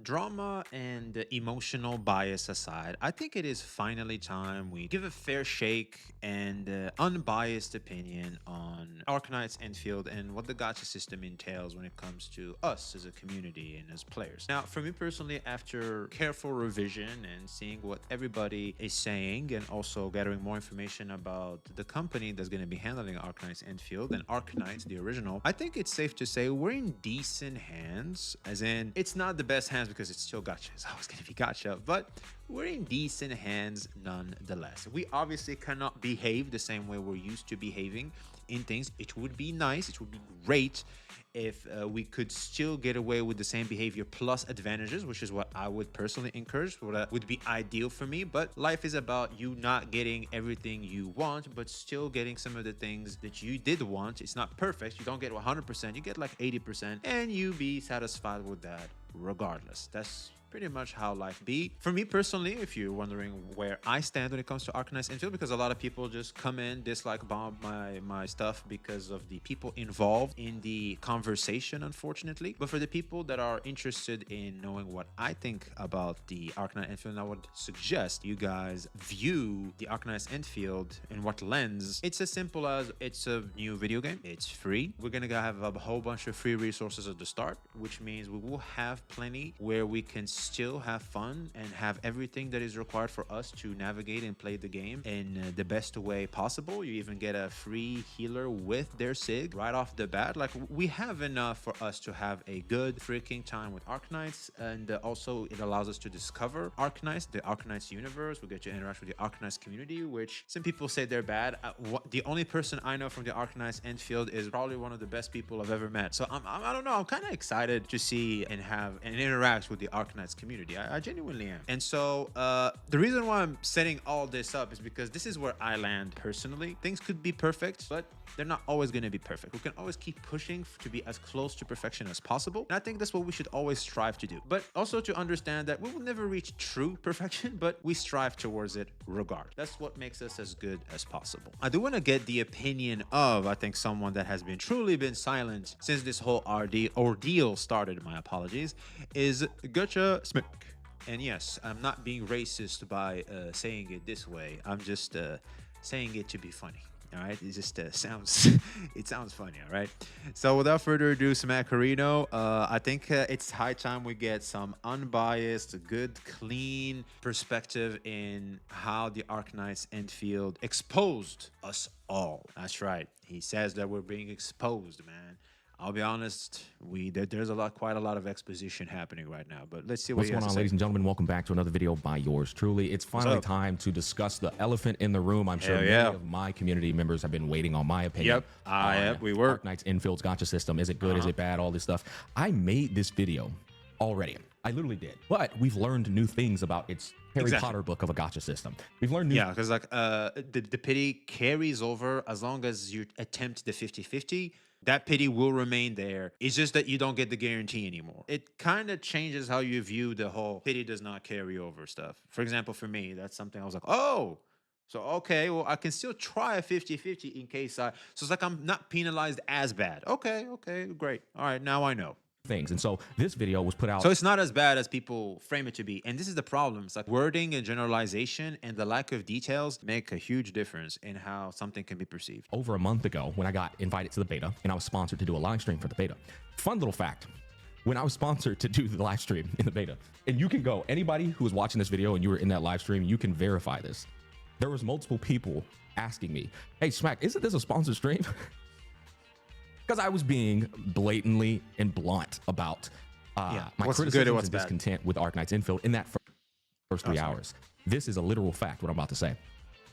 Drama and emotional bias aside, I think it is finally time we give a fair shake and unbiased opinion on Arknights Endfield and what the gacha system entails when it comes to us as a community and as players. Now, for me personally, after careful revision and seeing what everybody is saying and also gathering more information about the company that's going to be handling Arknights Endfield and Arknights, the original, I think it's safe to say we're in decent hands, as in, it's not the best hands because it's still gacha. It's always going to be gacha, but we're in decent hands nonetheless. We obviously cannot behave the same way we're used to behaving in things. It would be nice, it would be great if we could still get away with the same behavior plus advantages, which is what I would personally encourage, what would be ideal for me. But life is about you not getting everything you want, but still getting some of the things that you did want. It's not perfect. You don't get 100%, you get like 80%, and you be satisfied with that regardless. That's pretty much how life be. For me personally, if you're wondering where I stand when it comes to Arknights Endfield, because a lot of people just come in, dislike, bomb my stuff because of the people involved in the conversation, unfortunately. But for the people that are interested in knowing what I think about the Arknights Endfield, I would suggest you guys view the Arknights Endfield in what lens. It's as simple as it's a new video game. It's free. We're gonna have a whole bunch of free resources at the start, which means we will have plenty where we can still have fun and have everything that is required for us to navigate and play the game in the best way possible. You even get a free healer with their SIG right off the bat. Like, we have enough for us to have a good freaking time with Arknights, and also it allows us to discover Arknights, the Arknights universe. We get to interact with the Arknights community, which some people say they're bad. The only person I know from the Arknights Endfield is probably one of the best people I've ever met. So I don't know, I'm kind of excited to see and have and interact with the Arknights community. I genuinely am. And so the reason why I'm setting all this up is because this is where I land personally. Things could be perfect, but they're not always going to be perfect. We can always keep pushing to be as close to perfection as possible. And I think that's what we should always strive to do. But also to understand that we will never reach true perfection, but we strive towards it regardless. That's what makes us as good as possible. I do want to get the opinion of, I think, someone that has been truly been silent since this whole ordeal started, my apologies, is GachaSmack. And yes, I'm not being racist by saying it this way. I'm just saying it to be funny. All right, it just sounds it sounds funny. All right, so without further ado, Smackarino, I think it's high time we get some unbiased, good, clean perspective in how the Arknights Endfield exposed us all. That's right, he says that we're being exposed, man. I'll be honest, there's quite a lot of exposition happening right now, but let's see what What's he has going on, to say. ladies and gentlemen? Welcome back to another video by yours truly. It's finally up? time to discuss the elephant in the room. I'm sure Hell many yeah. of my community members have been waiting on my opinion. Yep. Yep, we were. Arknights Infield's Gacha system. Is it good? Is it bad? All this stuff. I made this video already. I literally did. But we've learned new things about its Harry Potter book of a gacha system. We've learned new. Yeah, because like the pity carries over as long as you attempt the 50-50. That pity will remain there. It's just that you don't get the guarantee anymore. It kind of changes how you view the whole pity does not carry over stuff. For example, for me, that's something I was like, oh, so okay, well, I can still try a 50-50 in case so it's like I'm not penalized as bad. Okay, great. All right, now I know. Things. And so this video was put out. So it's not as bad as people frame it to be. And this is the problem. It's like wording and generalization and the lack of details make a huge difference in how something can be perceived. Over a month ago when I got invited to the beta and I was sponsored to do a live stream for the beta. Fun little fact. When I was sponsored to do the live stream in the beta, and you can go, anybody who was watching this video and you were in that live stream, you can verify this. There was multiple people asking me, hey, Smack, isn't this a sponsored stream? Because I was being blatantly and blunt about my criticisms and discontent with Arknights Endfield in that first 3 hours. This is a literal fact, what I'm about to say.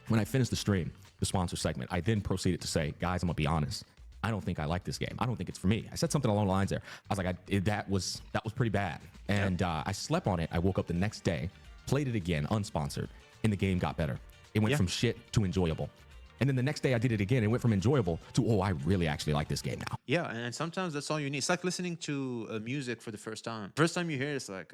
When I finished the stream, the sponsor segment, I then proceeded to say, guys, I'm gonna be honest. I don't think I like this game. I don't think it's for me. I said something along the lines there. I was like, that was pretty bad. And I slept on it. I woke up the next day, played it again, unsponsored, and the game got better. It went from shit to enjoyable. And then the next day I did it again and went from enjoyable to, oh, I really actually like this game now. Yeah, and sometimes that's all you need. It's like listening to music for the first time. First time you hear it, it's like,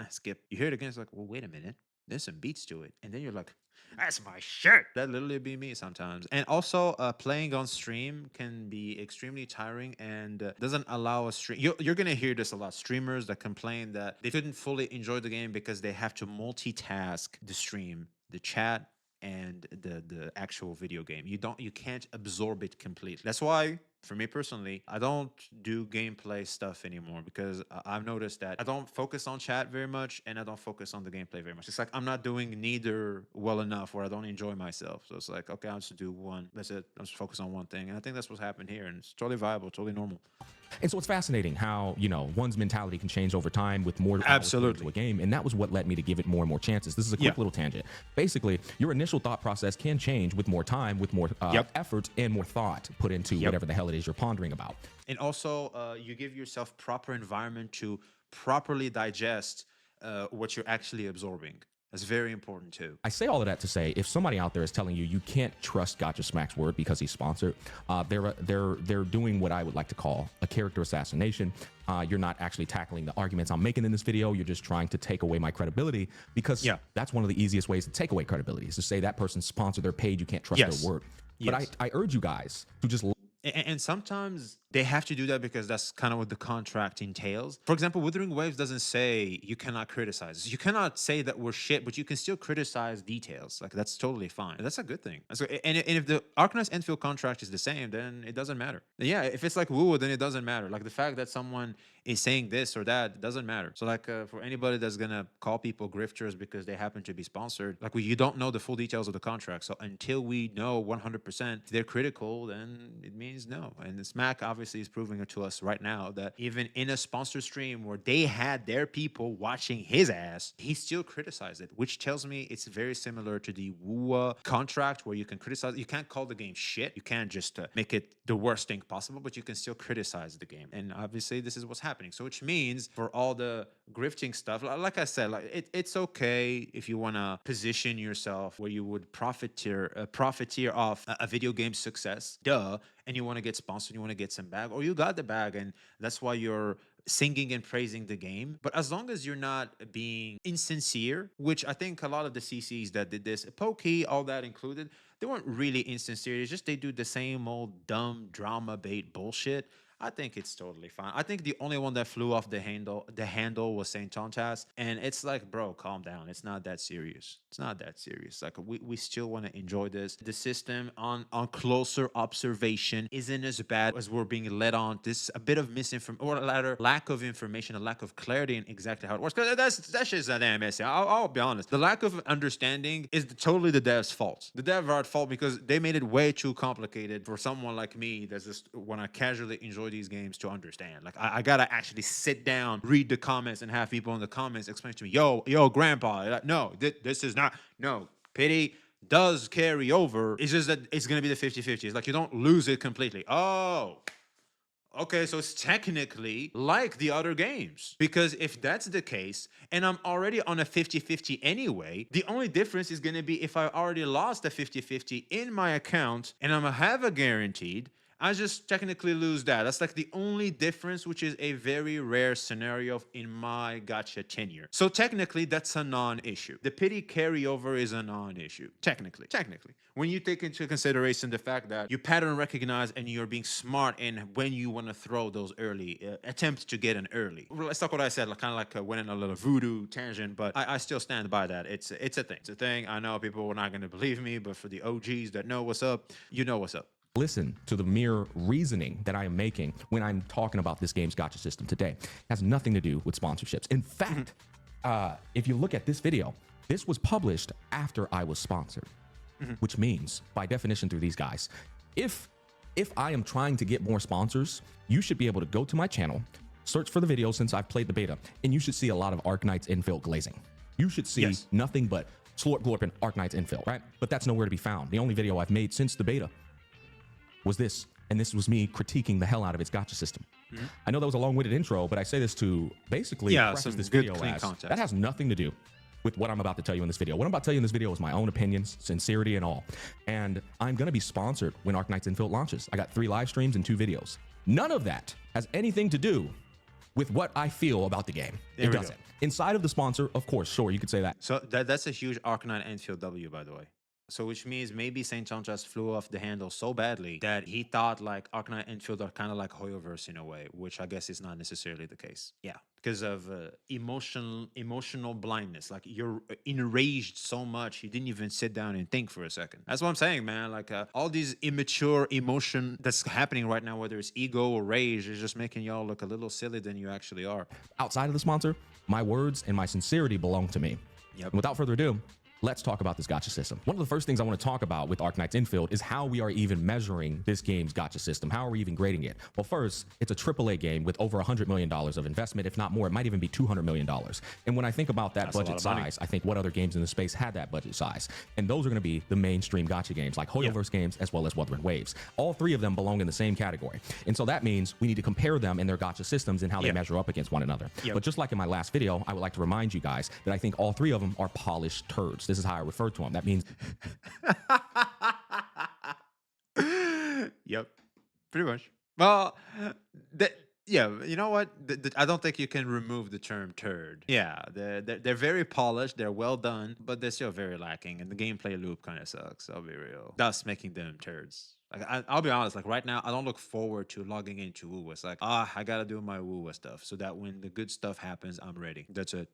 skip. You hear it again, it's like, well, wait a minute. there's some beats to it, and then you're like, that's my shit. That literally be me sometimes. And also, playing on stream can be extremely tiring and doesn't allow a stream. You're gonna hear this a lot. Streamers that complain that they couldn't fully enjoy the game because they have to multitask the stream, the chat, and the actual video game. You can't absorb it completely. That's why for me personally, I don't do gameplay stuff anymore because I've noticed that I don't focus on chat very much and I don't focus on the gameplay very much. It's like I'm not doing neither well enough where I don't enjoy myself. So it's like, okay, I'll just do one. That's it. I'm just focus on one thing. And I think that's what's happened here. And it's totally viable, totally normal. And so it's fascinating how, you know, one's mentality can change over time with more hours put into a game. And that was what led me to give it more and more chances. This is a quick little tangent. Basically, your initial thought process can change with more time, with more effort and more thought put into whatever the hell it is you're pondering about. And also, you give yourself proper environment to properly digest what you're actually absorbing. That's very important too. I say all of that to say, if somebody out there is telling you you can't trust GachaSmack's word because he's sponsored, they're doing what I would like to call a character assassination. You're not actually tackling the arguments I'm making in this video. You're just trying to take away my credibility because that's one of the easiest ways to take away credibility is to say that person sponsored their page. You can't trust their word. But I urge you guys to just. And sometimes they have to do that because that's kind of what the contract entails. For example, Withering Waves doesn't say you cannot criticize. You cannot say that we're shit, but you can still criticize details. Like, that's totally fine. That's a good thing. So, and if the Arknights Endfield contract is the same, then it doesn't matter. Yeah, if it's like woo, then it doesn't matter. Like, the fact that someone is saying this or that doesn't matter. So, like, for anybody that's gonna call people grifters because they happen to be sponsored, like, you don't know the full details of the contract. So until we know 100% they're critical, then it means no. And Smack obviously is proving it to us right now that even in a sponsor stream where they had their people watching his ass, he still criticized it, which tells me it's very similar to the WUA contract where you can criticize. You can't call the game shit. You can't just make it the worst thing possible, but you can still criticize the game. And obviously this is what's happening. So which means for all the grifting stuff, like I said, like it's okay if you want to position yourself where you would profiteer off a video game success, and you want to get sponsored, you want to get some bag, or you got the bag, and that's why you're singing and praising the game. But as long as you're not being insincere, which I think a lot of the CCs that did this, Pokey, all that included, they weren't really insincere. It's just they do the same old dumb drama bait bullshit. I think it's totally fine. I think the only one that flew off the handle was Saint Tontas. And it's like, bro, calm down. It's not that serious. It's not that serious. Like, we still want to enjoy this. The system on closer observation isn't as bad as we're being led on. This a bit of misinformation, or rather lack of information, a lack of clarity in exactly how it works. Because that shit's a damn messy. I'll be honest. The lack of understanding is totally the dev's fault. The dev are at fault because they made it way too complicated for someone like me that's just when I casually enjoy these games to understand. Like, I gotta actually sit down, read the comments, and have people in the comments explain to me, yo, grandpa, like, no, this is not, no, pity does carry over. It's just that it's gonna be the 50-50. It's like you don't lose it completely. Oh, okay, so it's technically like the other games. Because if that's the case, and I'm already on a 50-50 anyway, the only difference is gonna be if I already lost a 50-50 in my account and I'm gonna have a guaranteed, I just technically lose that. That's like the only difference, which is a very rare scenario in my gacha tenure. So technically, that's a non-issue. The pity carryover is a non-issue. Technically. When you take into consideration the fact that you pattern recognize and you're being smart in when you want to throw those early attempts to get an early. Let's talk what I said, like, kind of like went in a little voodoo tangent, but I still stand by that. It's a thing. It's a thing. I know people are not going to believe me, but for the OGs that know what's up, you know what's up. Listen to the mere reasoning that I am making when I'm talking about this game's gacha system today. It has nothing to do with sponsorships. In fact, if you look at this video, this was published after I was sponsored, which means, by definition through these guys, if I am trying to get more sponsors, you should be able to go to my channel, search for the video since I've played the beta, and you should see a lot of Arknights Endfield glazing. You should see nothing but Slorp Glorp and Arknights Endfield, right? But that's nowhere to be found. The only video I've made since the beta was this, and this was me critiquing the hell out of its gacha system. I know that was a long-winded intro, but I say this to basically preface this video as that has nothing to do with what I'm about to tell you in this video. What I'm about to tell you in this video is my own opinions, sincerity, and all. And I'm going to be sponsored when Arknights Endfield launches. I got 3 live streams and 2 videos. None of that has anything to do with what I feel about the game. It doesn't. Inside of the sponsor, of course, sure, you could say that. So that's a huge Arknight Endfield W, by the way. So which means maybe St. John just flew off the handle so badly that he thought like Arknight Enfield are kind of like Hoyoverse in a way, which I guess is not necessarily the case. Yeah, because of emotional blindness. Like you're enraged so much you didn't even sit down and think for a second. That's what I'm saying, man. Like all these immature emotion that's happening right now, whether it's ego or rage, is just making y'all look a little silly than you actually are. Outside of the sponsor, my words and my sincerity belong to me. Yep. And without further ado, let's talk about this gacha system. One of the first things I want to talk about with Arknights Endfield is how we are even measuring this game's gacha system. How are we even grading it? Well, first, it's a AAA game with over $100 million of investment, if not more. It might even be $200 million. And when I think about that budget size, I think what other games in the space had that budget size? And those are going to be the mainstream gacha games, like Hoyoverse games, as well as Wuthering Waves. All three of them belong in the same category. And so that means we need to compare them in their gacha systems and how they measure up against one another. But just like in my last video, I would like to remind you guys that I think all three of them are polished turds. This is how I refer to them. That means yep, pretty much. Well, yeah, you know what? I don't think you can remove the term turd. Yeah, they're very polished, they're well done, but they're still very lacking, and the gameplay loop kind of sucks. I'll be real. Thus making them turds. Like I'll be honest. Like right now, I don't look forward to logging into Woo. It's like I gotta do my Woo stuff so that when the good stuff happens, I'm ready. That's it.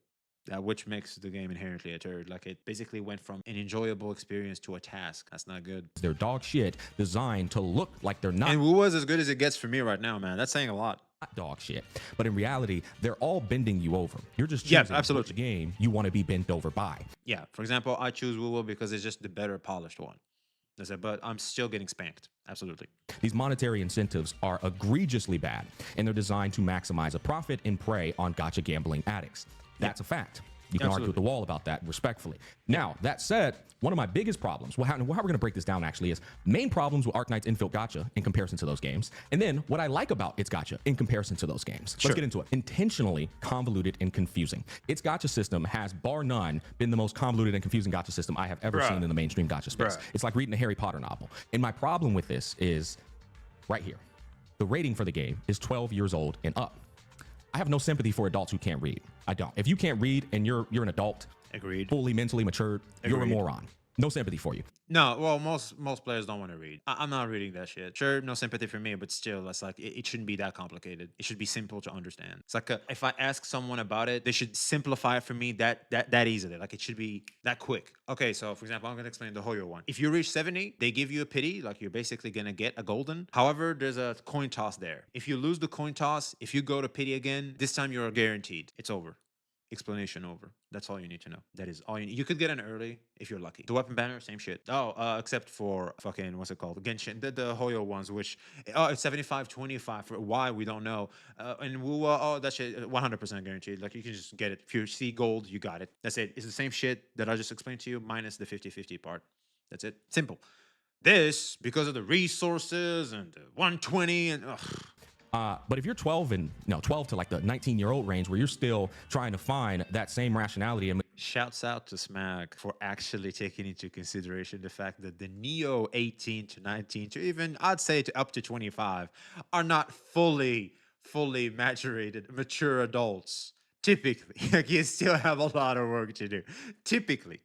Which makes the game inherently a turd. Like it basically went from an enjoyable experience to a task. That's not good. they're dog shit designed to look like they're not. And Woo was as good as it gets for me right now, man. That's saying a lot. Dog shit. But in reality, they're all bending you over. You're just choosing absolutely. which game you want to be bent over by. Yeah. For example, I choose Woo because it's just the better polished one. That's it. But I'm still getting spanked. Absolutely. These monetary incentives are egregiously bad, and they're designed to maximize a profit and prey on gacha gambling addicts. That's a fact. You can argue with the wall about that respectfully. Now, that said, one of my biggest problems, how we're going to break this down actually, is main problems with Arknights Endfield Gacha in comparison to those games. And then what I like about its gacha in comparison to those games. Let's get into it. Intentionally convoluted and confusing. Its gacha system has, bar none, been the most convoluted and confusing gacha system I have ever seen in the mainstream gacha space. It's like reading a Harry Potter novel. And my problem with this is right here. The rating for the game is 12 years old and up. I have no sympathy for adults who can't read. I don't. If you can't read and you're an adult, fully mentally matured, you're a moron. No sympathy for you. No, well, most players don't want to read. I'm not reading that shit. Sure, no sympathy for me, but still, that's like it shouldn't be that complicated. It should be simple to understand. It's like if I ask someone about it, they should simplify it for me that easily. Like it should be that quick. Okay, so for example, I'm gonna explain the Hoyo one. If you reach 70, they give you a pity, like you're basically gonna get a golden. However, there's a coin toss there. If you lose the coin toss, if you go to pity again, this time you're guaranteed. It's over. Explanation over. That's all you need to know. That is all you need. You could get an early if you're lucky. The weapon banner, same shit. Oh, except for fucking, what's it called? Genshin, the Hoyo ones, which, it's 75-25 for why, we don't know. And Woo, that shit, 100% guaranteed. Like, you can just get it. If you see gold, you got it. That's it. It's the same shit that I just explained to you, minus the 50-50 part. That's it. Simple. This, because of the resources and the 120 and, but if you're 12 to like the 19-year-old range where you're still trying to find that same rationality and shouts out to Smack for actually taking into consideration the fact that the Neo 18 to 19 to even I'd say to up to 25 are not fully mature adults. Typically, like you still have a lot of work to do. Typically.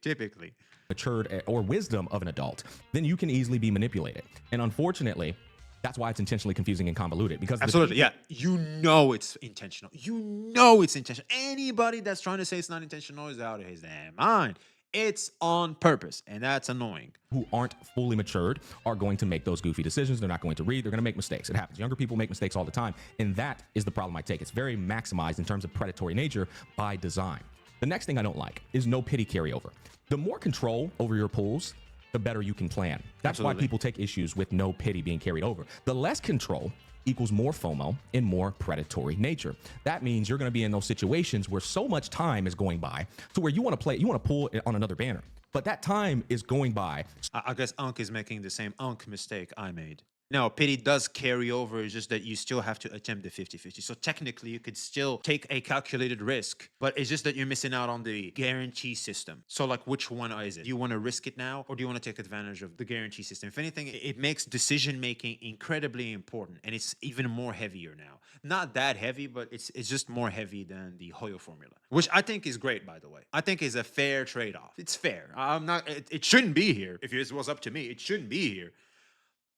matured or wisdom of an adult, then you can easily be manipulated. And unfortunately, that's why it's intentionally confusing and convoluted, because absolutely, yeah, you know it's intentional. You know it's intentional. Anybody that's trying to say it's not intentional is out of his damn mind. It's on purpose, and that's annoying. Who aren't fully matured are going to make those goofy decisions. They're not going to read. They're going to make mistakes. It happens. Younger people make mistakes all the time, and that is the problem I take. It's very maximized in terms of predatory nature by design. The next thing I don't like is no pity carryover. The more control over your pools, the better you can plan. That's why people take issues with no pity being carried over. The less control equals more FOMO and more predatory nature. That means you're going to be in those situations where so much time is going by to where you want to pull it on another banner, but that time is going by. I guess Unk is making the same Unk mistake I made. No, pity does carry over. It's just that you still have to attempt the 50-50. So technically, you could still take a calculated risk, but it's just that you're missing out on the guarantee system. So, like, which one is it? Do you want to risk it now, or do you want to take advantage of the guarantee system? If anything, it makes decision making incredibly important, and it's even more heavier now. Not that heavy, but it's just more heavy than the Hoyo formula, which I think is great, by the way. I think is a fair trade off. It's fair. I'm not. It shouldn't be here. If it was up to me, it shouldn't be here,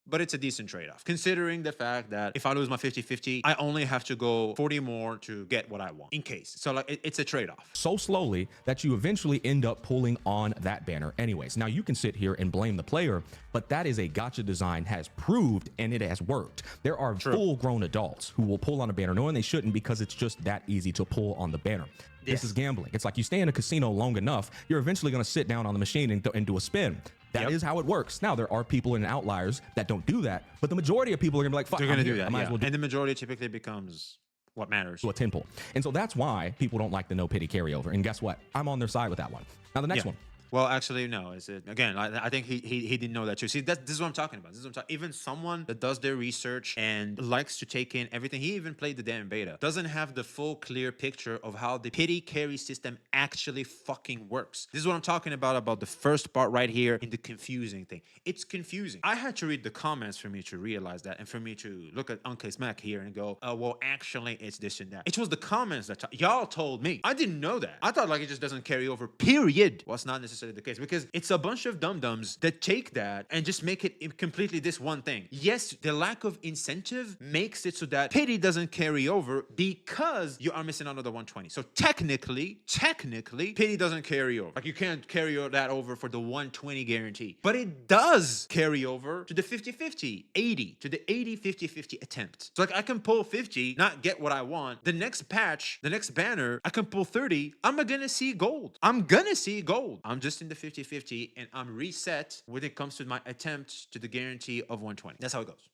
but it's a decent trade-off considering the fact that if I lose my 50-50, I only have to go 40 more to get what I want in case. So like it's a trade-off. So slowly that you eventually end up pulling on that banner anyways. Now you can sit here and blame the player, but that is a gacha design has proved and it has worked. There are full-grown adults who will pull on a banner knowing they shouldn't because it's just that easy to pull on the banner. This is gambling. It's like you stay in a casino long enough, you're eventually going to sit down on the machine and do a spin. That is how it works. Now, there are people and outliers that don't do that, but the majority of people are going to be like, fuck, they're going to do that. And the majority typically becomes what matters. To a 10 pull. And so that's why people don't like the no pity carryover. And guess what? I'm on their side with that one. Now, the next one. Well, actually, no. Is it again? I think he didn't know that too. See, this is what I'm talking about. This is what I'm even someone that does their research and likes to take in everything. He even played the damn beta. Doesn't have the full clear picture of how the pity carry system actually fucking works. This is what I'm talking about the first part right here in the confusing thing. It's confusing. I had to read the comments for me to realize that, and for me to look at GachaSmack here and go, well, actually, it's this and that. It was the comments that y'all told me. I didn't know that. I thought like it just doesn't carry over. Period. Well, it's not necessarily the case because it's a bunch of dum-dums that take that and just make it completely this one thing. Yes, the lack of incentive makes it so that pity doesn't carry over because you are missing out on the 120. So technically, pity doesn't carry over. Like you can't carry that over for the 120 guarantee, but it does carry over to the 50-50, 80, to the 80-50-50 attempt. So like I can pull 50, not get what I want. The next patch, the next banner, I can pull 30. I'm gonna see gold. I'm just in the 50-50 and I'm reset when it comes to my attempt to the guarantee of 120. That's how it goes.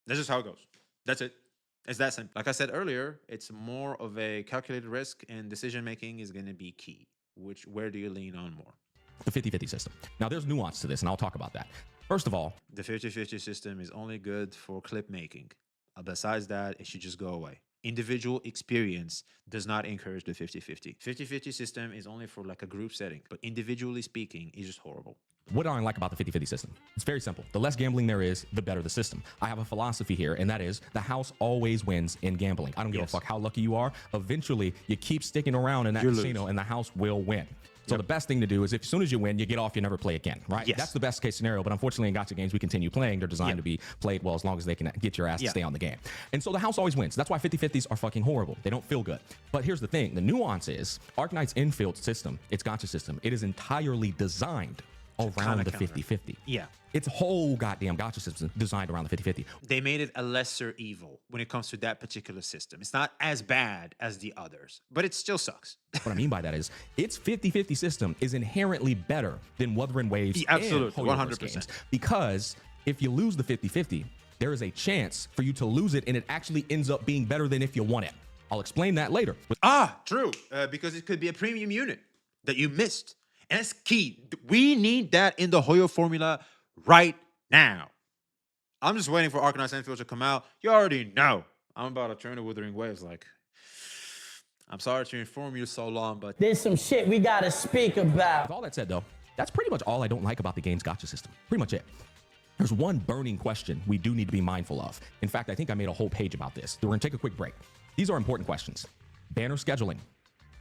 That's just how it goes. That's it. It's that simple. Like I said earlier, it's more of a calculated risk and decision making is going to be key. Where do you lean on more? The 50-50 system. Now there's nuance to this and I'll talk about that. First of all, the 50-50 system is only good for clip making. Besides that, it should just go away. Individual experience does not encourage the 50-50. 50-50 system is only for like a group setting, but individually speaking, it's just horrible. What do I like about the 50-50 system? It's very simple. The less gambling there is, the better the system. I have a philosophy here, and that is the house always wins in gambling. I don't give a fuck how lucky you are. Eventually, you keep sticking around in that casino, and the house will win. So the best thing to do is as soon as you win, you get off, you never play again, right? That's the best case scenario. But unfortunately, in gacha games, we continue playing. They're designed to be played well as long as they can get your ass to stay on the game. And so the house always wins. That's why 50-50s are fucking horrible. They don't feel good. But here's the thing. The nuance is Arknights Endfield system, its gacha system, it is entirely designed around the 50-50. Its whole goddamn gacha system designed around the 50-50. They made it a lesser evil when it comes to that particular system. It's not as bad as the others, but it still sucks. What I mean by that is its 50-50 system is inherently better than Wuthering Waves and Hoyoverse games. Because if you lose the 50-50, there is a chance for you to lose it and it actually ends up being better than if you won it. I'll explain that later. True. Because it could be a premium unit that you missed. And that's key. We need that in the Hoyo formula right now. I'm just waiting for Arknights Endfield to come out. You already know. I'm about to turn to Wuthering Waves like, I'm sorry to inform you so long, but there's some shit we gotta speak about. With all that said, though, that's pretty much all I don't like about the game's gacha system. Pretty much it. There's one burning question we do need to be mindful of. In fact, I think I made a whole page about this. We're gonna take a quick break. These are important questions. Banner scheduling,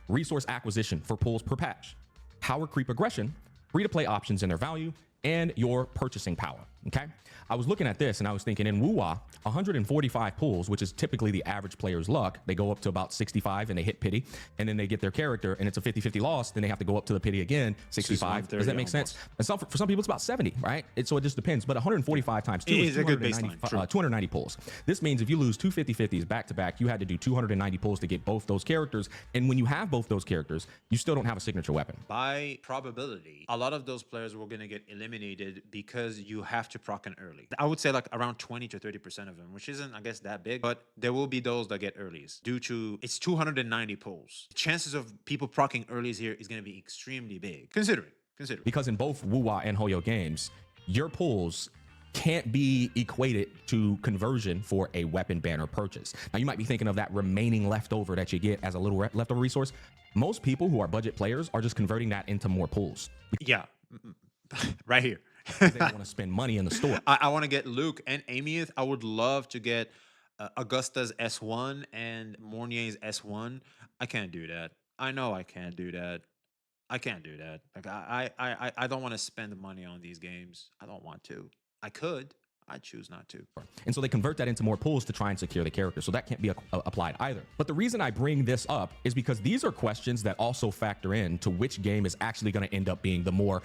resource acquisition for pulls per patch, power creep aggression, free-to-play options and their value, and your purchasing power, okay? I was looking at this and I was thinking in WUWA, 145 pulls, which is typically the average player's luck, they go up to about 65 and they hit pity, and then they get their character and it's a 50-50 loss, then they have to go up to the pity again, 65. Does that make sense? And for some people, it's about 70, right? So it just depends, but 145 times 2 is 290 pulls. This means if you lose two 50-50s back to back, you had to do 290 pulls to get both those characters, and when you have both those characters, you still don't have a signature weapon. By probability, a lot of those players were going to get eliminated because you have to proc an early. I would say like around 20 to 30% of them, which isn't, I guess, that big, but there will be those that get earlies due to it's 290 pulls. Chances of people procking earlies here is going to be extremely big, considering. Because in both WUWA and Hoyo games, your pulls can't be equated to conversion for a weapon banner purchase. Now, you might be thinking of that remaining leftover that you get as a little leftover resource. Most people who are budget players are just converting that into more pools. Yeah, right here. They don't want to spend money in the store. I want to get Luke and Amyth. I would love to get Augusta's S1 and Mornier's S1. I can't do that. I know I can't do that. I can't do that. Like I don't want to spend money on these games. I don't want to. I could. I choose not to. And so they convert that into more pools to try and secure the character. So that can't be applied either. But the reason I bring this up is because these are questions that also factor in to which game is actually going to end up being the more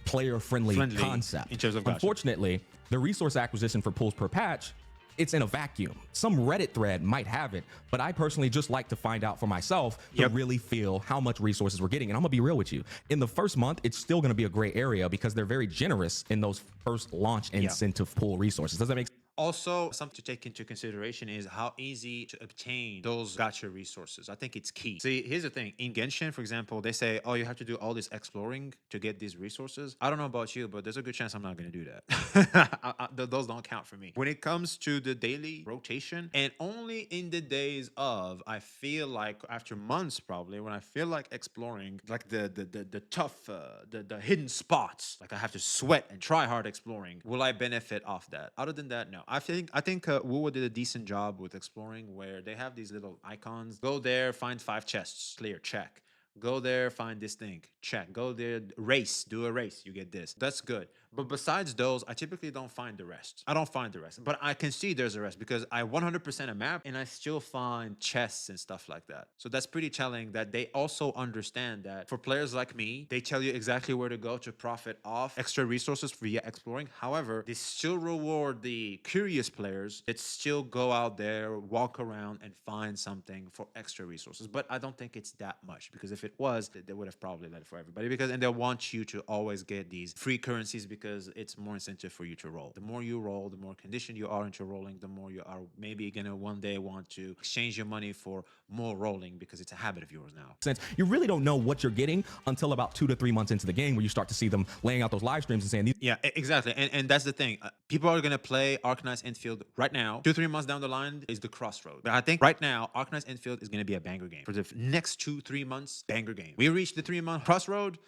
player-friendly concept. In terms of gacha. Unfortunately, the resource acquisition for pools per patch, it's in a vacuum. Some Reddit thread might have it, but I personally just like to find out for myself to really feel how much resources we're getting. And I'm gonna be real with you. In the first month, it's still gonna be a gray area because they're very generous in those first launch incentive pool resources. Does that make sense? Also, something to take into consideration is how easy to obtain those gacha resources. I think it's key. See, here's the thing. In Genshin, for example, they say, oh, you have to do all this exploring to get these resources. I don't know about you, but there's a good chance I'm not going to do that. Those don't count for me. When it comes to the daily rotation, and only in the days of, I feel like after months probably, when I feel like exploring, like the tough, the hidden spots, like I have to sweat and try hard exploring, will I benefit off that? Other than that, no. I think Wuwa did a decent job with exploring, where they have these little icons. Go there, find 5 chests, clear, check. Go there, find this thing, check. Go there, race, do a race, you get this. That's good. But besides those, I typically don't find the rest. I don't find the rest, but I can see there's a rest because I 100% a map and I still find chests and stuff like that. So that's pretty telling that they also understand that for players like me, they tell you exactly where to go to profit off extra resources via exploring. However, they still reward the curious players that still go out there, walk around and find something for extra resources. But I don't think it's that much, because if it was, they would have probably let it for everybody, and they want you to always get these free currencies because it's more incentive for you to roll. The more you roll, the more conditioned you are into rolling, the more you are maybe gonna one day want to exchange your money for more rolling because it's a habit of yours now. Since you really don't know what you're getting until about 2 to 3 months into the game, where you start to see them laying out those live streams and saying, yeah, exactly. And that's the thing. People are gonna play Arknights Endfield right now. 2-3 months down the line is the crossroad. But I think right now, Arknights Endfield is gonna be a banger game. For the next 2-3 months, banger game. We reach the 3-month crossroad,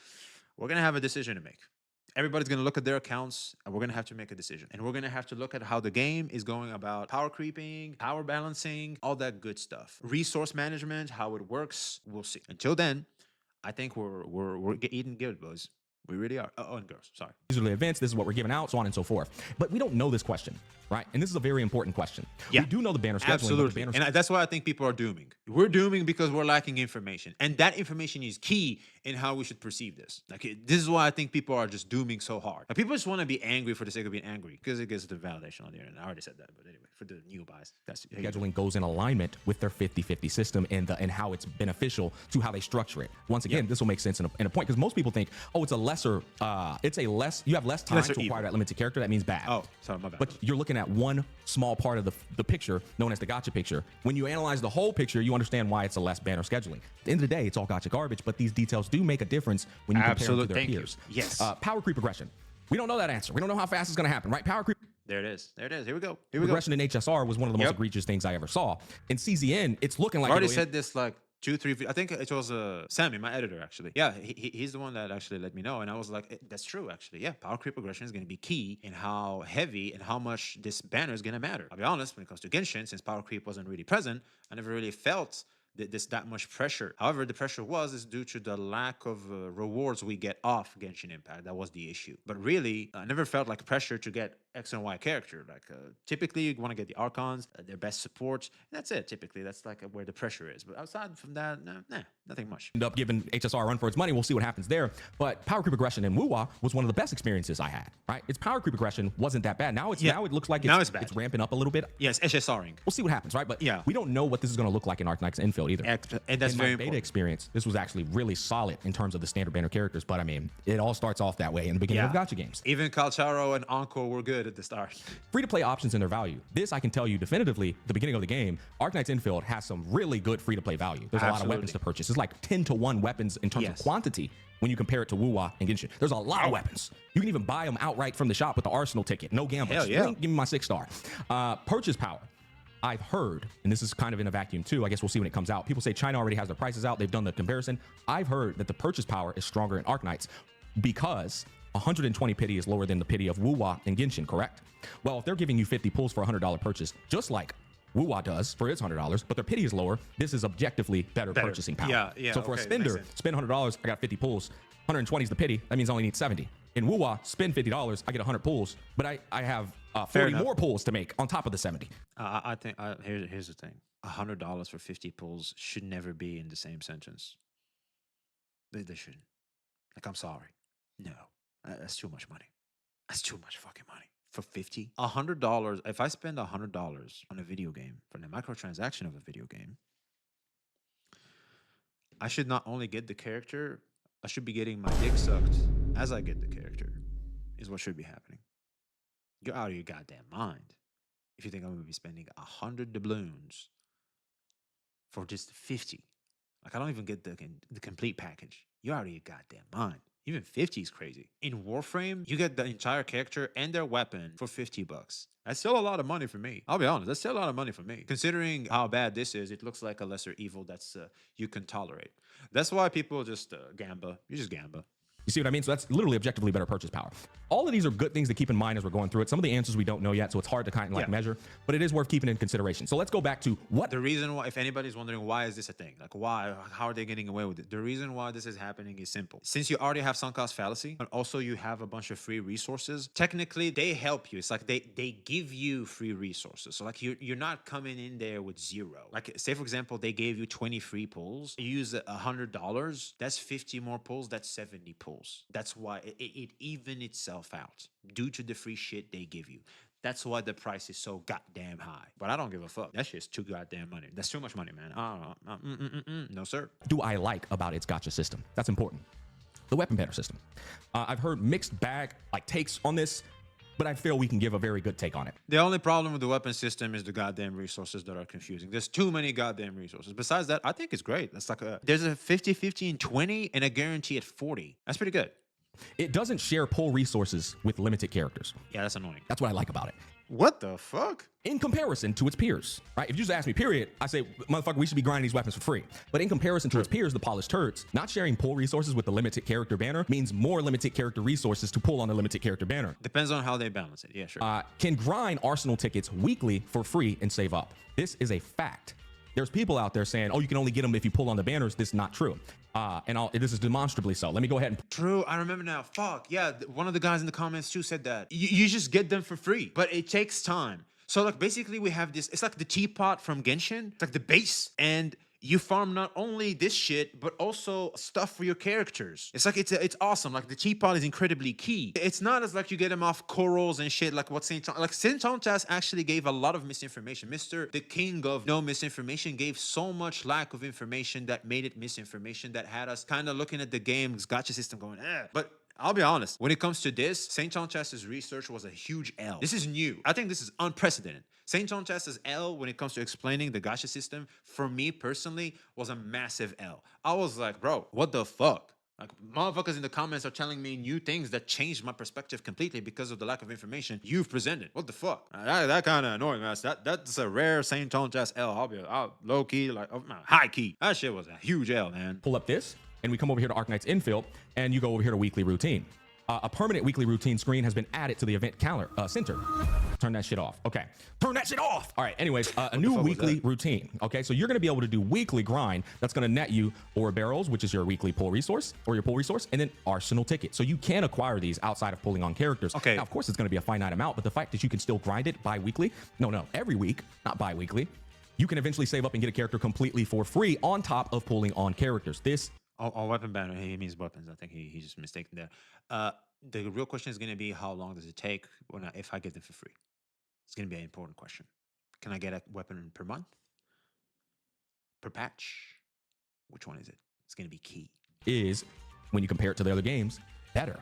we're gonna have a decision to make. Everybody's going to look at their accounts, and we're going to have to make a decision. And we're going to have to look at how the game is going about power creeping, power balancing, all that good stuff. Resource management, how it works, we'll see. Until then, I think we're eating good, boys. We really are. Oh, and girls, sorry. These are the events, this is what we're giving out, so on and so forth. But we don't know this question, right? And this is a very important question. Yeah, we do know the banner scheduling. Absolutely. And that's why I think people are dooming. We're dooming because we're lacking information. And that information is key in how we should perceive this. Like, this is why I think people are just dooming so hard. Like, people just want to be angry for the sake of being angry because it gets the validation on the internet. I already said that, but anyway, for the new buys, that's scheduling goes in alignment with their 50-50 system and how it's beneficial to how they structure it. Once again, this will make sense in a point, because most people think, oh, it's a lesser, you have less time to acquire that limited character. That means bad. Oh, sorry, my bad. But you're looking at one small part of the picture known as the gacha picture. When you analyze the whole picture, you understand why it's a less banner scheduling. At the end of the day, it's all gacha garbage, but these details do make a difference when you compare them to their peers. Yes. Power creep progression. We don't know that answer. We don't know how fast it's going to happen, right? Power creep. There it is. There it is. Here we go. Progression in HSR was one of the most egregious things I ever saw. In CZN, it's looking like... I already said this like 2-3, I think it was Sammy, my editor, actually. Yeah, he's the one that actually let me know. And I was like, that's true, actually. Yeah, power creep progression is going to be key in how heavy and how much this banner is going to matter. I'll be honest, when it comes to Genshin, since power creep wasn't really present, I never really felt that much pressure. However, the pressure is due to the lack of rewards we get off Genshin Impact. That was the issue. But really, I never felt like pressure to get X and Y character. Like typically, you want to get the Archons, their best support. And that's it. Typically, that's like where the pressure is. But outside from that, nothing much. End up giving HSR a run for its money. We'll see what happens there. But power creep progression in Wuwa was one of the best experiences I had. Right? Its power creep progression wasn't that bad. Now it looks like it's bad. It's ramping up a little bit. Yes, HSRing. We'll see what happens, right? But we don't know what this is going to look like in Arknights Endfield. Endfield either. And that's in very my beta important. experience, this was actually really solid in terms of the standard banner characters. But I mean, it all starts off that way in the beginning of gacha games. Even Calcharo and Encore were good at the start. Free-to-play options and their value. This I can tell you definitively. At the beginning of the game, Arknights Endfield has some really good free-to-play value. There's a lot of weapons to purchase. It's like 10-to-1 weapons in terms of quantity when you compare it to Wuwa and Genshin. There's a lot of weapons. You can even buy them outright from the shop with the Arsenal ticket. No gambling. Hell yeah. Give me my 6-star. Purchase power. I've heard, and this is kind of in a vacuum too, I guess we'll see when it comes out. People say China already has their prices out. They've done the comparison. I've heard that the purchase power is stronger in Arknights because 120 pity is lower than the pity of Wuwa and Genshin, correct? Well, if they're giving you 50 pulls for a $100 purchase, just like Wuwa does for its $100, but their pity is lower, this is objectively better purchasing power. So for a spender, spend $100, I got 50 pulls. 120 is the pity. That means I only need 70. In Wuwa, spend $50, I get 100 pulls, but I have 40 more pulls to make on top of the 70. I think here's the thing: $100 for 50 pulls should never be in the same sentence. They shouldn't. Like, I'm sorry, no, that's too much money. That's too much fucking money for 50. $100. If I spend $100 on a video game, for the microtransaction of a video game, I should not only get the character, I should be getting my dick sucked as I get the character, is what should be happening. You're out of your goddamn mind if you think I'm going to be spending 100 doubloons for just 50. Like, I don't even get the complete package. You're out of your goddamn mind. Even 50 is crazy. In Warframe, you get the entire character and their weapon for $50. That's still a lot of money for me. I'll be honest, that's still a lot of money for me. Considering how bad this is, it looks like a lesser evil that's you can tolerate. That's why people just gamba. You just gamba. You see what I mean? So that's literally objectively better purchase power. All of these are good things to keep in mind as we're going through it. Some of the answers we don't know yet, so it's hard to kind of like measure, but it is worth keeping in consideration. So let's go back to what the reason why, if anybody's wondering why is this a thing, like why, how are they getting away with it? The reason why this is happening is simple. Since you already have sunk cost fallacy, and also you have a bunch of free resources, technically they help you. It's like they give you free resources. So like you're not coming in there with zero. Like say for example, they gave you 20 free pulls. You use $100. That's 50 more pulls. That's 70 pulls. That's why it even itself out due to the free shit they give you. That's why the price is so goddamn high. But I don't give a fuck. That shit's too goddamn money. That's too much money, man. I don't know. No, sir. Do I like about its gacha system? That's important. The weapon banner system. I've heard mixed bag like takes on this, but I feel we can give a very good take on it. The only problem with the weapon system is the goddamn resources that are confusing. There's too many goddamn resources. Besides that, I think it's great. It's like there's a 50-50 and 20 and a guarantee at 40. That's pretty good. It doesn't share pull resources with limited characters. Yeah, that's annoying. That's what I like about it. What the fuck? In comparison to its peers, right? If you just ask me, period, I say, motherfucker, we should be grinding these weapons for free. But in comparison to its peers, the polished turds, not sharing pull resources with the limited character banner means more limited character resources to pull on the limited character banner. Depends on how they balance it. Yeah, sure. Can grind Arsenal tickets weekly for free and save up. This is a fact. There's people out there saying, oh, you can only get them if you pull on the banners. This is not true. This is demonstrably so. Let me go ahead and... True, I remember now. Fuck, yeah, one of the guys in the comments too said that. You just get them for free, but it takes time. So like basically we have this, it's like the teapot from Genshin. It's like the base, and you farm not only this shit, but also stuff for your characters. It's like, it's awesome. Like the teapot is incredibly key. It's not as like you get them off corals and shit like what Saint Tontas actually gave a lot of misinformation. Mr. the King of no misinformation gave so much lack of information that made it misinformation that had us kind of looking at the game's gacha system going, eh. But I'll be honest, when it comes to this, St. John Chast's research was a huge L. This is new. I think this is unprecedented. St. John Chast's L, when it comes to explaining the gacha system, for me personally, was a massive L. I was like, bro, what the fuck? Like, motherfuckers in the comments are telling me new things that changed my perspective completely because of the lack of information you've presented. What the fuck? That kind of annoying, man. That's a rare St. John Chast L. I'll low key, like, high key. That shit was a huge L, man. Pull up this, and we come over here to Arknights Endfield, and you go over here to weekly routine. A permanent weekly routine screen has been added to the event calendar center. Turn that shit off. Okay. Turn that shit off. All right. Anyways, a new weekly routine. Okay. So you're going to be able to do weekly grind. That's going to net you ore barrels, which is your weekly pull resource or your pull resource, and then arsenal ticket. So you can acquire these outside of pulling on characters. Okay. Now, of course, it's going to be a finite amount, but the fact that you can still grind it bi-weekly, every week, not bi-weekly, you can eventually save up and get a character completely for free on top of pulling on characters. This on weapon banner, he means weapons. I think he just mistaken there. The real question is going to be how long does it take if I get them for free? It's going to be an important question. Can I get a weapon per month? per patch. Which one is it? It's going to be key. Is, when you compare it to the other games, better.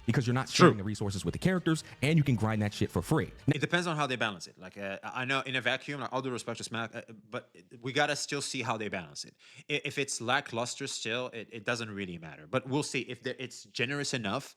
Because you're not True. sharing the resources with the characters, and you can grind that shit for free. It depends on how they balance it. Like, I know in a vacuum, like, all due respect to Smack, but we got to still see how they balance it. If it's lackluster still, it doesn't really matter. But we'll see. If it's generous enough,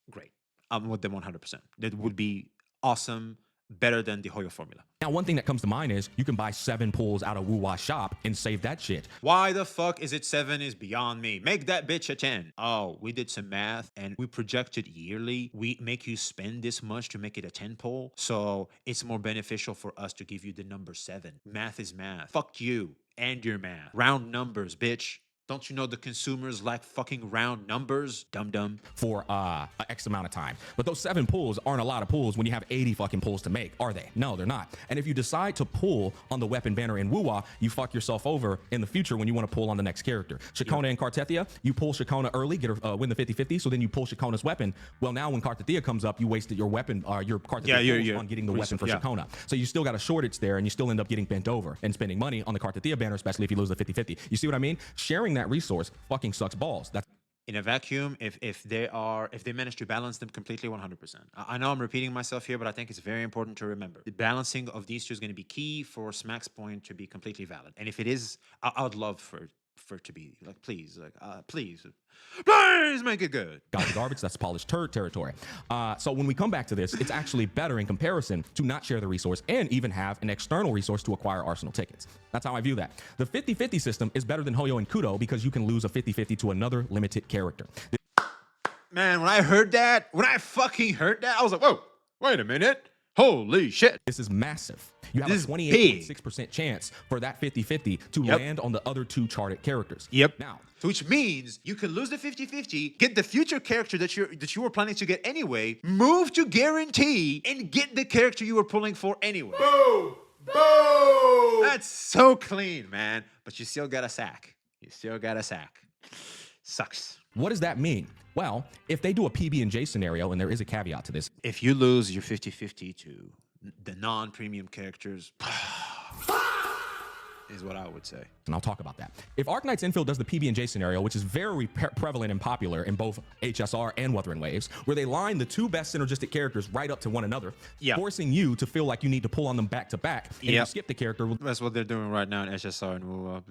great. I'm with them 100%. That would be awesome, better than the Hoyo formula. Now, one thing that comes to mind is you can buy 7 pulls out of Woo-Wah shop and save that shit. Why the fuck is it 7 is beyond me? Make that bitch a 10. Oh, we did some math and we projected yearly. We make you spend this much to make it a 10 pull. So it's more beneficial for us to give you the number 7. Math is math. Fuck you and your math. Round numbers, bitch. Don't you know the consumers like fucking round numbers? Dum-dum. For X amount of time. But those 7 pulls aren't a lot of pulls when you have 80 fucking pulls to make, are they? No, they're not. And if you decide to pull on the weapon banner in Woo-Wah, you fuck yourself over in the future when you want to pull on the next character. Shakona and Kartethia, you pull Shakona early, get her win the 50-50, so then you pull Shakona's weapon. Well, now when Kartethia comes up, you wasted your weapon, your Kartethia on getting the weapon for Shakona. So you still got a shortage there, and you still end up getting bent over and spending money on the Kartethia banner, especially if you lose the 50-50. You see what I mean? Sharing that resource fucking sucks balls. That's in a vacuum, if they manage to balance them completely 100%. I know I'm repeating myself here, but I think it's very important to remember. The balancing of these two is going to be key for Smack's point to be completely valid. And if it is, I would love for it to be like, please make it good. Garbage, that's polished turd territory. So when we come back to this, it's actually better in comparison to not share the resource and even have an external resource to acquire Arsenal tickets. That's how I view that. The 50-50 system is better than Hoyo and Kudo because you can lose a 50-50 to another limited character. Man, when I fucking heard that, I was like, whoa, wait a minute. Holy shit. This is massive. You have a 28.6% chance for that 50-50 to land on the other 2 charted characters. Yep. Now, which means you can lose the 50-50, get the future character that you were planning to get anyway, move to guarantee, and get the character you were pulling for anyway. Boom! Boom! That's so clean, man. But you still got a sack. Sucks. what does that mean? Well, if they do a PB&J scenario, and there is a caveat to this. If you lose your 50-50 to the non-premium characters, is what I would say. And I'll talk about that. If Arknights Endfield does the PB&J scenario, which is very prevalent and popular in both HSR and Wuthering Waves, where they line the 2 best synergistic characters right up to one another, forcing you to feel like you need to pull on them back to back, and if you skip the character. That's what they're doing right now in HSR and Woo.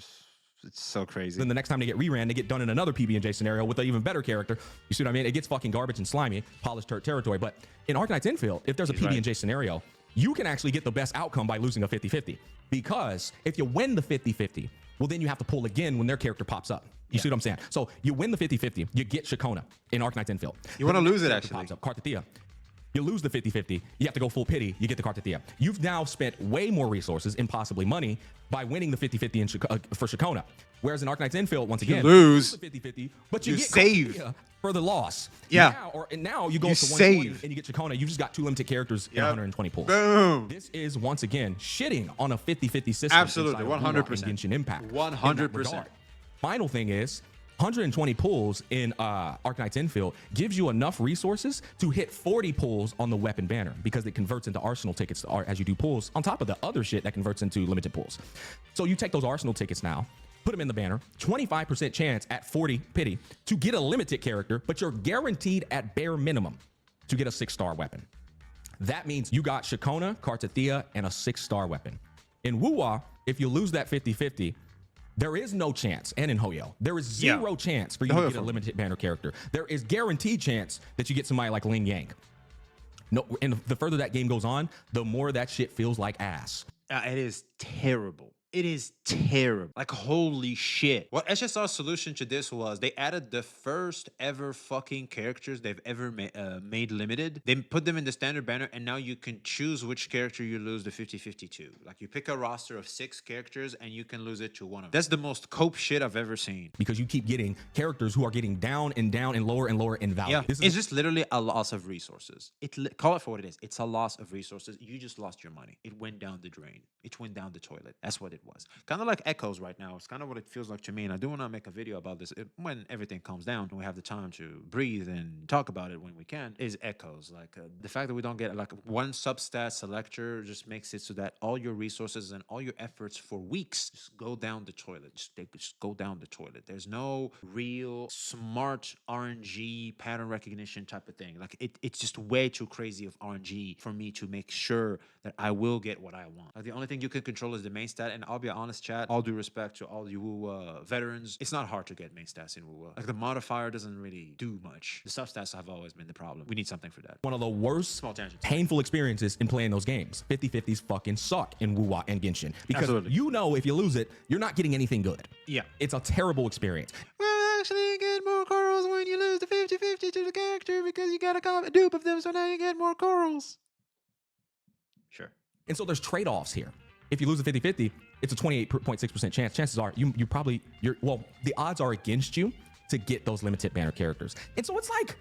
It's so crazy. Then the next time they get reran, they get done in another PB&J scenario with an even better character. You see what I mean? It gets fucking garbage and slimy, polished turd territory. But in Arknights Endfield, if there's a PB&J scenario, you can actually get the best outcome by losing a 50-50. Because if you win the 50-50, well, then you have to pull again when their character pops up. You see what I'm saying? So you win the 50-50, you get Shakona in Arknights Endfield. You want to lose it, actually. Pops up, Kartethia. You lose the 50-50, you have to go full pity, you get the Kartethia. You've now spent way more resources and possibly money by winning the 50-50 for Shakona. Whereas in Arknights Endfield, once again, you lose the 50-50, but you get save Kartethia for the loss. Yeah. Now you go to 120 and you get Shakona. You've just got 2 limited characters in 120 pulls. Boom. This is, once again, shitting on a 50-50 system. Absolutely, 100%. Genshin Impact. 100%. Final thing is, 120 pulls in Arknights Endfield gives you enough resources to hit 40 pulls on the weapon banner because it converts into Arsenal tickets as you do pulls on top of the other shit that converts into limited pulls. So you take those Arsenal tickets now, put them in the banner, 25% chance at 40 pity to get a limited character, but you're guaranteed at bare minimum to get a 6-star weapon. That means you got Shakona, Kartethia, and a 6-star weapon. In Woo-Wah, if you lose that 50-50, there is no chance, and in Hoyo, there is zero chance for you to get a limited banner character. There is guaranteed chance that you get somebody like Ling Yang. No, and the further that game goes on, the more that shit feels like ass. It is terrible. It is terrible. Like, holy shit. What HSR's solution to this was they added the first ever fucking characters they've ever made limited. They put them in the standard banner, and now you can choose which character you lose the 50-50 to. Like, you pick a roster of 6 characters, and you can lose it to one of them. That's the most cope shit I've ever seen. Because you keep getting characters who are getting down and lower in value. Yeah, it's just literally a loss of resources. Call it for what it is. It's a loss of resources. You just lost your money. It went down the drain. It went down the toilet. That's what it it was. Kind of like Echoes right now. It's kind of what it feels like to me. And I do want to make a video about this when everything calms down and we have the time to breathe and talk about it when we can, is Echoes. Like the fact that we don't get like one substat selector just makes it so that all your resources and all your efforts for weeks just go down the toilet. They just go down the toilet. There's no real smart RNG pattern recognition type of thing. Like it's just way too crazy of RNG for me to make sure that I will get what I want. Like the only thing you can control is the main stat. And I'll be honest, chat, all due respect to all you veterans, it's not hard to get main stats in WoW. Like the modifier doesn't really do much. The substats have always been the problem. We need something for that. One of the worst Small tangents. painful experiences in playing those games. 50-50s fucking suck in WoW and Genshin because Absolutely. you know if you lose it, you're not getting anything good. Yeah. It's a terrible experience. Well, actually get more corals when you lose the 50-50 to the character because you got a dupe of them, so now you get more corals. Sure. And so there's trade-offs here. If you lose a 50-50, it's a 28.6% chance. Chances are the odds are against you to get those limited banner characters. And so it's like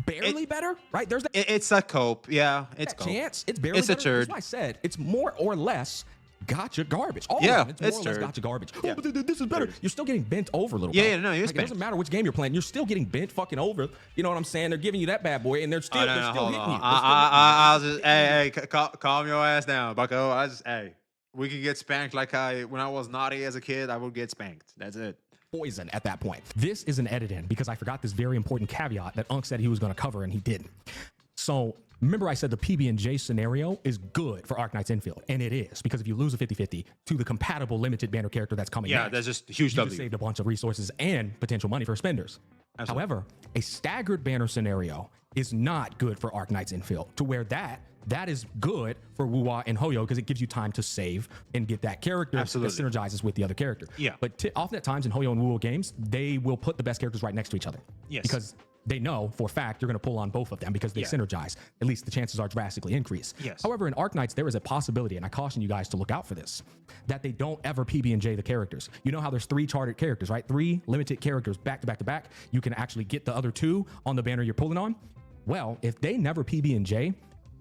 barely better, right? There's that It's a cope. Yeah, it's cope. chance. It's barely It's a better. turd. That's why I said it's more or less gotcha garbage. All Yeah, of them, it's more it's or less turd. gotcha garbage. Yeah. Oh, but this is better. Turd. You're still getting bent over, little Yeah, bro. yeah, no, you're Like, it doesn't spanked. matter which game you're playing. You're still getting bent fucking over. You know what I'm saying? They're giving you that bad boy, and they're still, Oh, no, they're no, still hold hitting on. you. I'll just, hey, calm your ass down, bucko. Hey, we can get spanked like when I was naughty as a kid, I would get spanked. That's it. Poison at that point. This is an edit in because I forgot this very important caveat that Unc said he was going to cover and he didn't. So remember I said the PB&J scenario is good for Arknights Endfield, and it is because if you lose a 50-50 to the compatible limited banner character that's coming Yeah, next, that's just a huge you W. just saved a bunch of resources and potential money for spenders. Absolutely. However, a staggered banner scenario is not good for Arknights Endfield, to where that is good for Wuwa and Hoyo because it gives you time to save and get that character Absolutely. that synergizes with the other character. Yeah. But often at times in Hoyo and Wuwa games, they will put the best characters right next to each other. Yes. Because they know for a fact you're going to pull on both of them because they Yeah. synergize. At least the chances are drastically increase. Yes. However, in Arknights, there is a possibility, and I caution you guys to look out for this, that they don't ever PB&J the characters. You know how there's 3 charted characters, right? 3 limited characters back to back to back. You can actually get the other 2 on the banner you're pulling on. Well, if they never PB&J,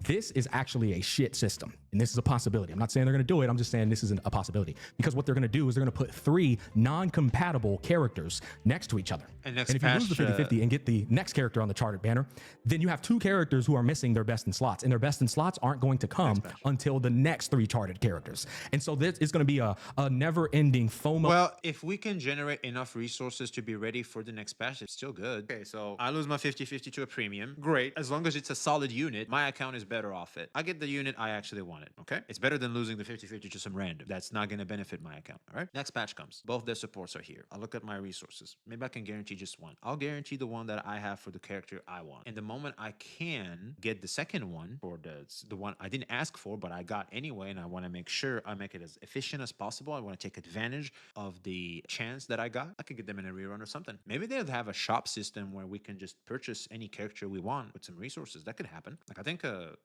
this is actually a shit system. And this is a possibility. I'm not saying they're going to do it. I'm just saying this is a possibility. Because what they're going to do is they're going to put 3 non-compatible characters next to each other. And next if you lose the patch, 50-50 and get the next character on the charted banner, then you have 2 characters who are missing their best in slots. And their best in slots aren't going to come until the next 3 charted characters. And so this is going to be a never-ending FOMO. Well, if we can generate enough resources to be ready for the next patch, it's still good. Okay, so I lose my 50-50 to a premium. Great. As long as it's a solid unit, my account is better off it. I get the unit I actually wanted, okay? It's better than losing the 50-50 to some random. That's not going to benefit my account, all right? Next patch comes. Both their supports are here. I'll look at my resources. Maybe I can guarantee just one. I'll guarantee the one that I have for the character I want. And the moment I can get the second one, or the one I didn't ask for, but I got anyway, and I want to make sure I make it as efficient as possible. I want to take advantage of the chance that I got. I could get them in a rerun or something. Maybe they'll have a shop system where we can just purchase any character we want with some resources. That could happen. Like I think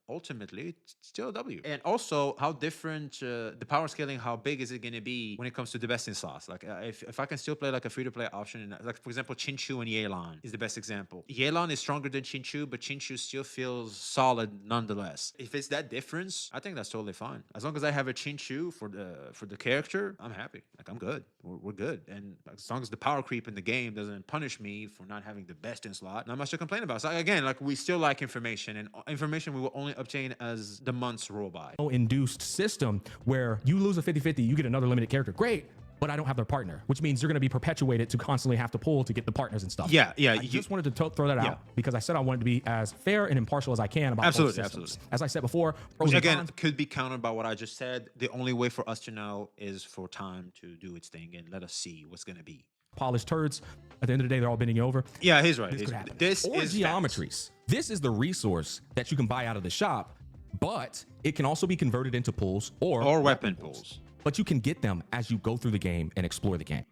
ultimately it's still a W. And also how different the power scaling, how big is it going to be when it comes to the best in slots? Like if I can still play like a free-to-play option, like for example, Chinchu and Yelan is the best example. Yelan is stronger than Chinchu, but Chinchu still feels solid nonetheless. If it's that difference, I think that's totally fine. As long as I have a Chinchu for the character, I'm happy. Like I'm good. We're good. And as long as the power creep in the game doesn't punish me for not having the best in slot, not much to complain about. So again, like we still like information, and information we will only obtain as the months roll by. Induced system where you lose a 50-50, you get another limited character. Great. But I don't have their partner, which means you're going to be perpetuated to constantly have to pull to get the partners and stuff. Yeah. I just wanted to throw that out because I said I wanted to be as fair and impartial as I can about both systems. Absolutely. As I said before, pros Which and again cons. could be countered by what I just said. The only way for us to know is for time to do its thing and let us see what's going to be. Polished turds. At the end of the day, they're all bending you over. Yeah, he's right. This could happen. This or is geometries. This is the resource that you can buy out of the shop, but it can also be converted into pools or weapon pools. But you can get them as you go through the game and explore the game.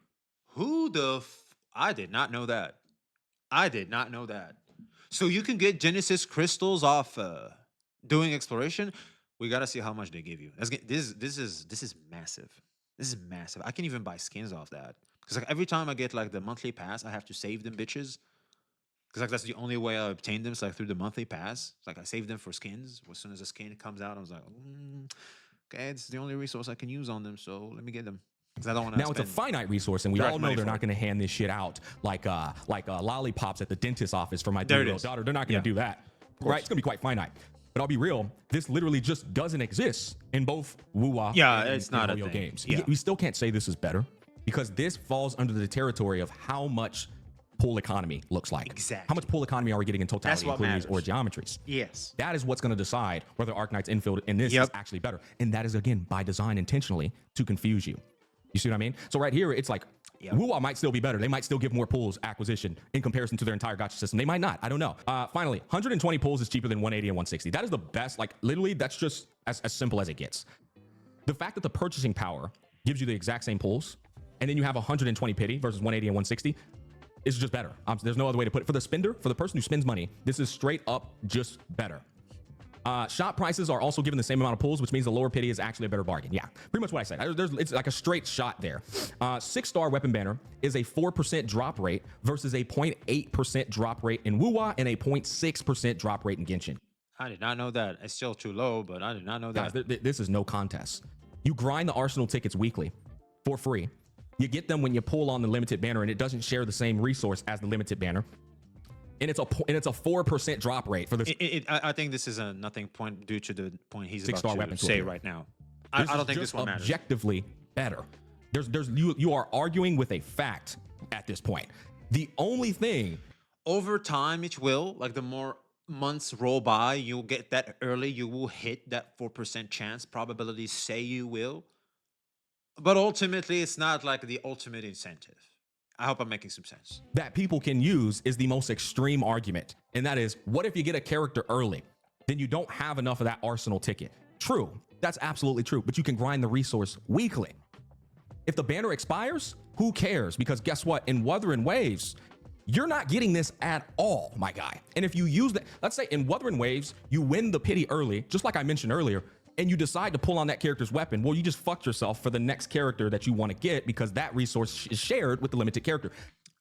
I did not know that. I did not know that. So you can get Genesis crystals off doing exploration. We gotta see how much they give you. This is massive. This is massive. I can even buy skins off that. Because like every time I get like the monthly pass, I have to save them bitches. Because like that's the only way I obtain them. So like through the monthly pass. It's like I save them for skins. As soon as a skin comes out, I was like, okay, it's the only resource I can use on them. So let me get them. Because I don't want to. Now it's a finite resource, and we direct all know money they're for not it. going to hand this shit out like lollipops at the dentist's office for my There it three-year-old is. daughter. They're not going to Yeah. do that, right? It's going to be quite finite. But I'll be real, this literally just doesn't exist in both Wuwa Yeah, and it's not a Hoyo thing. games. Yeah. We still can't say this is better because this falls under the territory of how much pool economy looks like. Exactly. How much pool economy are we getting in totality, what including these or matters. geometries? Yes. That is what's going to decide whether Arknights Endfield in this is actually better. And that is, again, by design intentionally to confuse you. You see what I mean? So right here, it's like Wuwa might still be better. They might still give more pools acquisition in comparison to their entire gacha system. They might not. I don't know. Finally, 120 pools is cheaper than 180 and 160. That is the best. Like literally, that's just as simple as it gets. The fact that the purchasing power gives you the exact same pools, and then you have 120 pity versus 180 and 160, is just better. There's no other way to put it. For the spender, for the person who spends money, this is straight up just better. Shop prices are also given the same amount of pools, which means the lower pity is actually a better bargain. Yeah, pretty much what I said. It's like a straight shot there. 6-star weapon banner is a 4% drop rate versus a 0.8% drop rate in Wuwa and a 0.6% drop rate in Genshin. I did not know that. It's still too low, but I did not know that. Guys, this is no contest. You grind the Arsenal tickets weekly for free. You get them when you pull on the limited banner, and it doesn't share the same resource as the limited banner. And it's a 4% drop rate for this. I think this is a nothing point due to the point he's about 6-star to weapon say swap. right now. I don't think this one matters. Objectively better. You are arguing with a fact at this point. The only thing Over time, it will. Like the more months roll by, you'll get that early. You will hit that 4% chance. Probabilities say you will. But ultimately, it's not like the ultimate incentive. I hope I'm making some sense. that people can use is the most extreme argument. And that is, what if you get a character early? Then you don't have enough of that Arsenal ticket. True. That's absolutely true. But you can grind the resource weekly. If the banner expires, who cares? Because guess what? In Wuthering Waves, you're not getting this at all, my guy. And if you use that, let's say in Wuthering Waves, you win the pity early, just like I mentioned earlier, and you decide to pull on that character's weapon, well, you just fucked yourself for the next character that you want to get because that resource is shared with the limited character.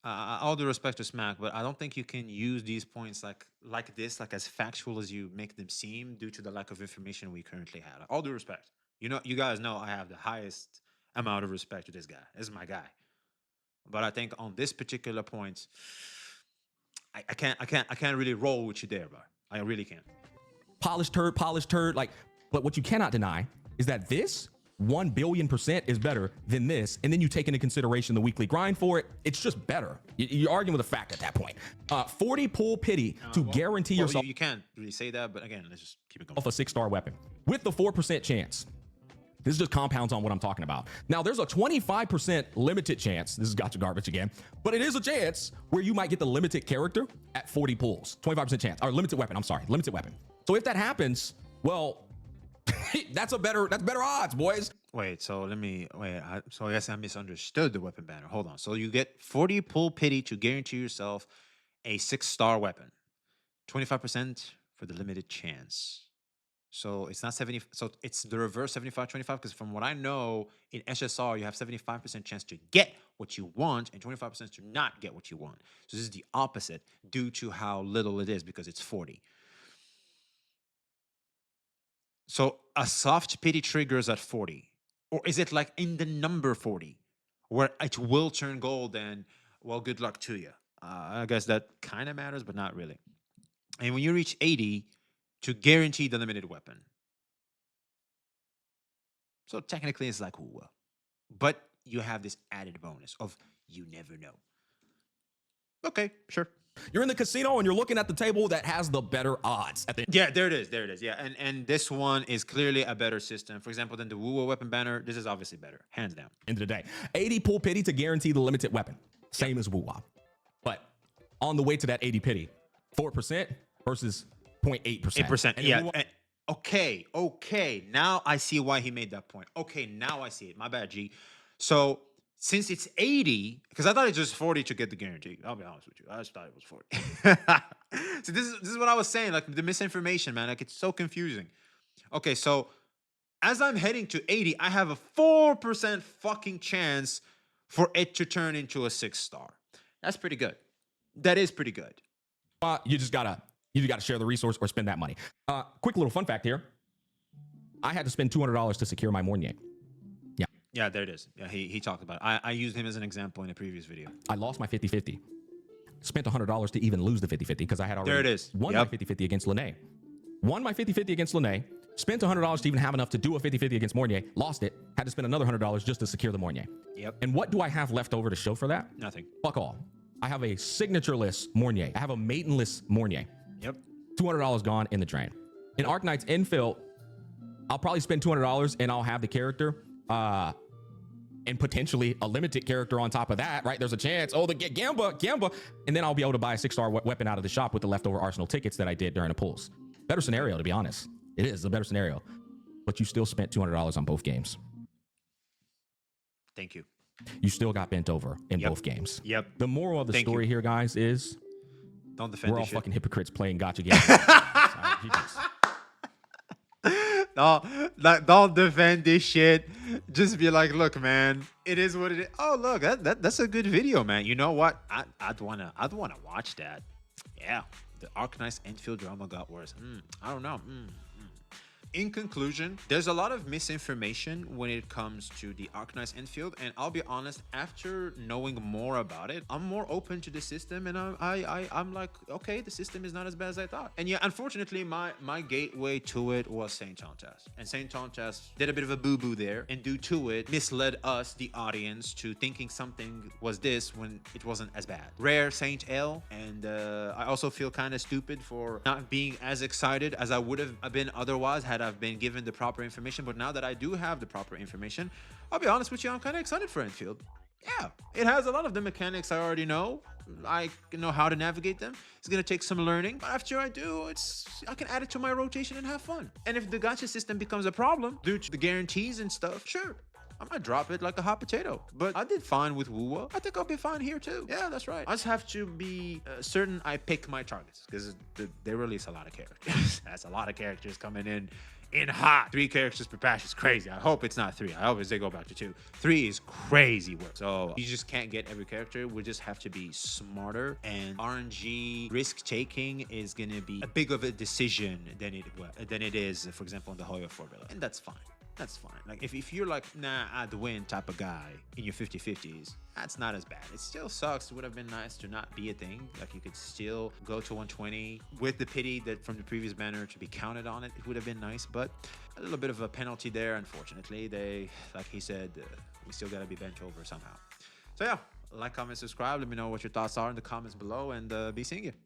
All due respect to Smack, but I don't think you can use these points like this, like as factual as you make them seem, due to the lack of information we currently have. All due respect, you guys know I have the highest amount of respect to this guy. This is my guy, but I think on this particular point, I can't really roll with you there, bro. I really can't. Polished turd. Like, but what you cannot deny is that this 1 billion% is better than this. And then you take into consideration the weekly grind for it. It's just better. You're arguing with a fact at that point. 40 pull pity to guarantee yourself You can't really say that, but again, let's just keep it going. a 6-star weapon with the 4% chance. This just compounds on what I'm talking about. Now, there's a 25% limited chance. This is gacha garbage again, but it is a chance where you might get the limited character at 40 pulls. 25% chance. Or limited weapon. I'm sorry. Limited weapon. So if that happens, well, that's better odds, boys. Wait, so so I guess I misunderstood the weapon banner. Hold on. So you get 40 pull pity to guarantee yourself a 6-star weapon. 25% for the limited chance. So it's not 70. So it's the reverse 75-25. Because from what I know, in SSR, you have 75% chance to get what you want and 25% to not get what you want. So this is the opposite due to how little it is because it's 40. So a soft pity triggers at 40. Or is it like in the number 40 where it will turn gold and, well, good luck to you? I guess that kind of matters, but not really. And when you reach 80, to guarantee the limited weapon. So technically it's like, ooh, but you have this added bonus of you never know. Okay, sure. You're in the casino and you're looking at the table that has the better odds. Yeah, there it is. Yeah, and this one is clearly a better system. For example, than the Wuwa weapon banner, this is obviously better, hands down. End of the day, 80 pull pity to guarantee the limited weapon. Same as Wuwa. But on the way to that 80 pity, 4% versus 0.8%. 8%. Yeah. Okay. Now I see why he made that point. Okay, now I see it. My bad, G. So since it's 80, because I thought it's just 40 to get the guarantee. I'll be honest with you. I just thought it was 40. So this is what I was saying, like the misinformation, man. Like it's so confusing. Okay, so as I'm heading to 80, I have a 4% fucking chance for it to turn into a 6-star. That's pretty good. That is pretty good. You just gotta share the resource or spend that money. Quick little fun fact here. I had to spend $200 to secure my Mornier. Yeah. Yeah, there it is. Yeah, he talked about it. I used him as an example in a previous video. I lost my 50-50. Spent $100 to even lose the 50-50 because I had already There it is. won my 50-50 against Lene. Won my 50-50 against Lene. Spent $100 to even have enough to do a 50-50 against Mornier. Lost it. Had to spend another $100 just to secure the Mornier. Yep. And what do I have left over to show for that? Nothing. Fuck all. I have a signatureless Mornier. I have a maidenless Mornier. Yep. $200 gone in the drain. In Arknights Endfield, I'll probably spend $200 and I'll have the character and potentially a limited character on top of that, right? There's a chance. Oh, Gamba. And then I'll be able to buy a 6-star weapon out of the shop with the leftover Arsenal tickets that I did during the pulls. Better scenario, to be honest. It is a better scenario. But you still spent $200 on both games. Thank you. You still got bent over in both games. Yep. The moral of the story here, guys, is don't defend we're all this shit. fucking hypocrites playing gacha games. No, like, don't defend this shit. Just be like, look, man, it is what it is. Oh, look, that's a good video, man. You know what? I'd wanna watch that. Yeah, the Arknights Endfield drama got worse. I don't know. In conclusion, there's a lot of misinformation when it comes to the Arknights Endfield, and I'll be honest, after knowing more about it, I'm more open to the system, and I'm like, okay, the system is not as bad as I thought. And yeah, unfortunately, my gateway to it was Saint Tontas, and Saint Tontas did a bit of a boo-boo there, and due to it, misled us, the audience, to thinking something was this when it wasn't as bad. Rare Saint L, and I also feel kind of stupid for not being as excited as I would have been otherwise had I've been given the proper information. But now that I do have the proper information, I'll be honest with you, I'm kind of excited for Enfield. Yeah, it has a lot of the mechanics I already know. I know how to navigate them. It's gonna take some learning, but after I do, I can add it to my rotation and have fun. And if the gacha system becomes a problem due to the guarantees and stuff, sure, I might drop it like a hot potato. But I did fine with Wuwa. I think I'll be fine here too. Yeah, that's right. I just have to be certain I pick my targets, because they release a lot of characters. That's a lot of characters coming in hot. 3 characters per patch is crazy. I hope it's not 3. I hope they go back to 2. 3 is crazy work. So you just can't get every character. We just have to be smarter, and RNG risk taking is gonna be a big of a decision than it is, for example, in the Hoyo formula, and that's fine. That's fine. Like if you're like, nah, I'd win type of guy in your 50-50s, that's not as bad. It still sucks. It would have been nice to not be a thing. Like you could still go to 120 with the pity that from the previous banner to be counted on it. It would have been nice, but a little bit of a penalty there. Unfortunately, like he said, we still got to be bent over somehow. So yeah, like, comment, subscribe. Let me know what your thoughts are in the comments below, and be seeing you.